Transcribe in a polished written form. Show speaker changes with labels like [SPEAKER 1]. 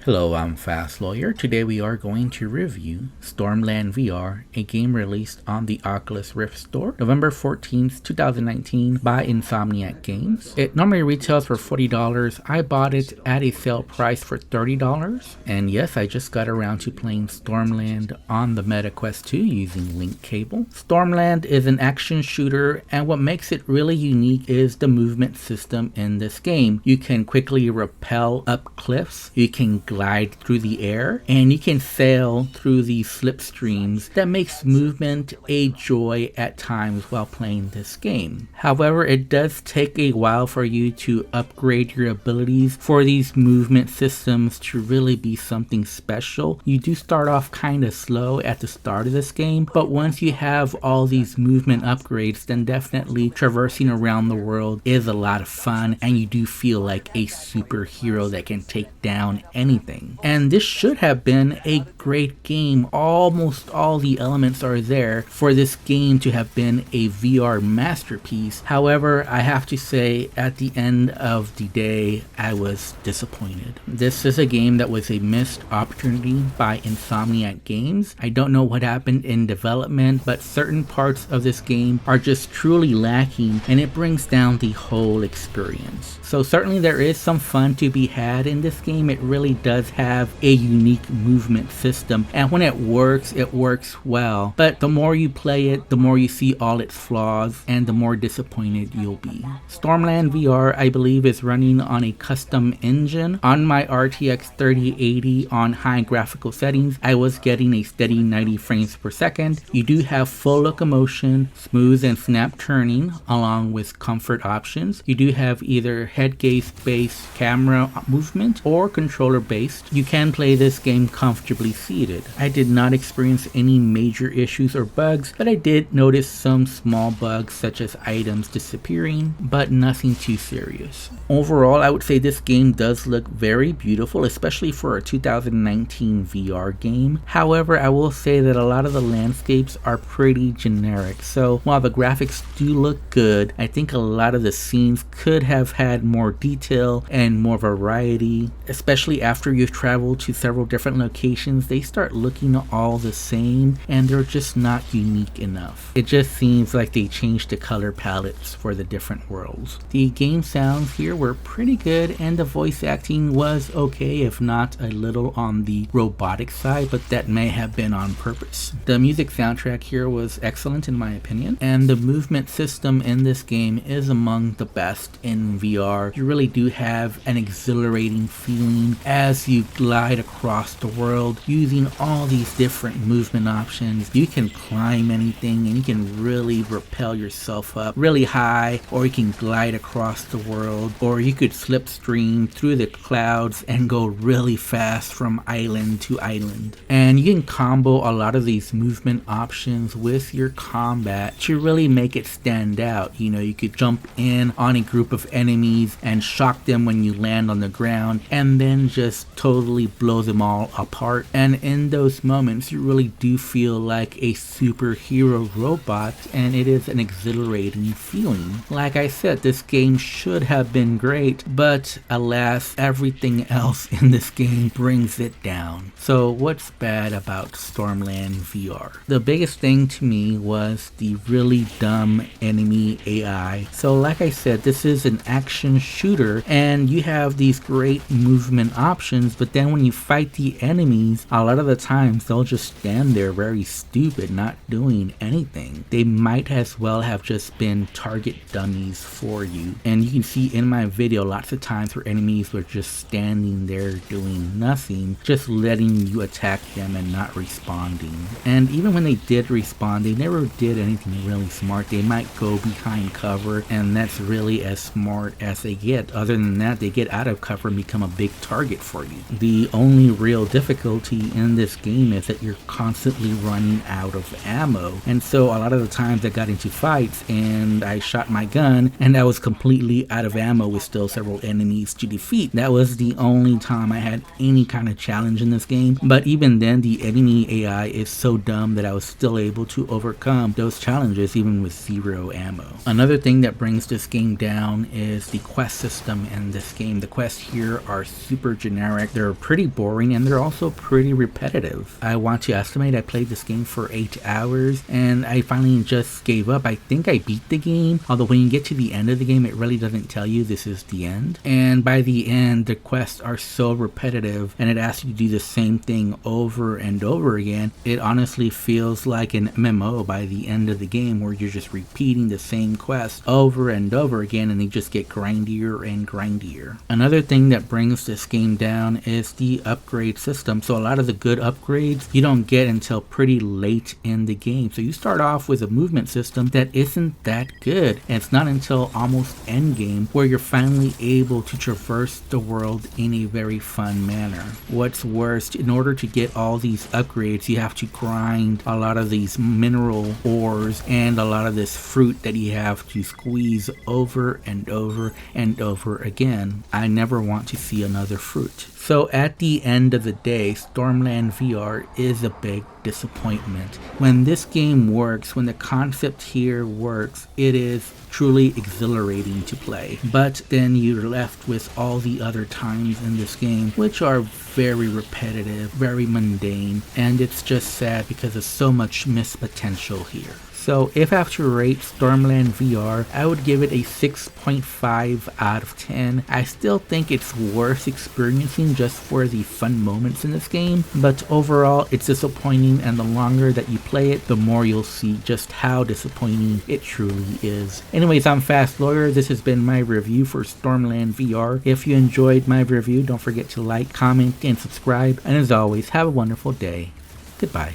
[SPEAKER 1] Hello, I'm Fast Lawyer. Today we are going to review Stormland VR, a game released on the Oculus Rift Store, November 14th, 2019 by Insomniac Games. It normally retails for $40. I bought it at a sale price for $30. And yes, I just got around to playing Stormland on the Meta Quest 2 using link cable. Stormland is an action shooter, and what makes it really unique is the movement system in this game. You can quickly rappel up cliffs, you can glide through the air, and you can sail through these slipstreams that makes movement a joy at times while playing this game. However, it does take a while for you to upgrade your abilities for these movement systems to really be something special. You do start off kind of slow at the start of this game, but once you have all these movement upgrades, then definitely traversing around the world is a lot of fun, and you do feel like a superhero that can take down anything. And this should have been a great game. Almost all the elements are there for this game to have been a VR masterpiece. However, I have to say at the end of the day, I was disappointed. This is a game that was a missed opportunity by Insomniac Games. I don't know what happened in development, but certain parts of this game are just truly lacking, and it brings down the whole experience. So certainly there is some fun to be had in this game. It really does have a unique movement system, and when it works well. But the more you play it, the more you see all its flaws, and the more disappointed you'll be. Stormland VR, I believe, is running on a custom engine. On my RTX 3080 on high graphical settings, I was getting a steady 90 frames per second. You do have full locomotion, smooth and snap turning, along with comfort options. You do have either head gaze based camera movement or controller based. You can play this game comfortably seated. I did not experience any major issues or bugs, but I did notice some small bugs such as items disappearing, but nothing too serious. Overall, I would say this game does look very beautiful, especially for a 2019 VR game. However, I will say that a lot of the landscapes are pretty generic. So while the graphics do look good, I think a lot of the scenes could have had more detail and more variety, especially after you've traveled to several different locations. They start looking all the same, and they're just not unique enough. It just seems like they changed the color palettes for the different worlds. The game sounds here were pretty good, and the voice acting was okay, if not a little on the robotic side, but that may have been on purpose. The music soundtrack here was excellent in my opinion, and the movement system in this game is among the best in VR. You really do have an exhilarating feeling as you glide across the world using all these different movement options. You can climb anything, and you can really rappel yourself up really high, or you can glide across the world, or you could slipstream through the clouds and go really fast from island to island. And you can combo a lot of these movement options with your combat to really make it stand out. You know, you could jump in on a group of enemies and shock them when you land on the ground, and then just totally blow them all apart. And in those moments, you really do feel like a superhero robot, and it is an exhilarating feeling. Like I said, this game should have been great, but alas, everything else in this game brings it down. So what's bad about Stormland VR? The biggest thing to me was the really dumb enemy AI. So like I said, this is an action shooter, and you have these great movement options, but then when you fight the enemies, a lot of the times they'll just stand there very stupid, not doing anything. They might as well have just been target dummies for you. And you can see in my video lots of times where enemies were just standing there doing nothing, just letting you attack them and not responding. And even when they did respond, they never did anything really smart. They might go behind cover, and that's really as smart as they get. Other than that, they get out of cover and become a big target for you. The only real difficulty in this game is that you're constantly running out of ammo, and so a lot of the times I got into fights and I shot my gun and I was completely out of ammo with still several enemies to defeat. That was the only time I had any kind of challenge in this game, but even then the enemy AI is so dumb that I was still able to overcome those challenges even with zero ammo. Another thing that brings this game down is the quest system in this game. The quests here are super generic generic, they're pretty boring, and they're also pretty repetitive. I want to estimate I played this game for 8 hours, and I finally just gave up. I think I beat the game, although when you get to the end of the game, it really doesn't tell you this is the end. And by the end, the quests are so repetitive, and it asks you to do the same thing over and over again. It honestly feels like an MMO by the end of the game, where you're just repeating the same quest over and over again, and they just get grindier and grindier. Another thing that brings this game down is the upgrade system. So a lot of the good upgrades you don't get until pretty late in the game. So you start off with a movement system that isn't that good, and it's not until almost end game where you're finally able to traverse the world in a very fun manner. What's worse, in order to get all these upgrades, you have to grind a lot of these mineral ores and a lot of this fruit that you have to squeeze over and over and over again. I never want to see another fruit. So at the end of the day, Stormland VR is a big disappointment. When this game works, when the concept here works, it is truly exhilarating to play. But then you're left with all the other times in this game, which are very repetitive, very mundane, and it's just sad because there's so much missed potential here. So if I have to rate Stormland VR, I would give it a 6.5 out of 10. I still think it's worth experiencing just for the fun moments in this game, but overall it's disappointing, and the longer that you play it, the more you'll see just how disappointing it truly is. Anyways, I'm Fast Lawyer. This has been my review for Stormland VR. If you enjoyed my review, don't forget to like, comment, and subscribe. And as always, have a wonderful day. Goodbye.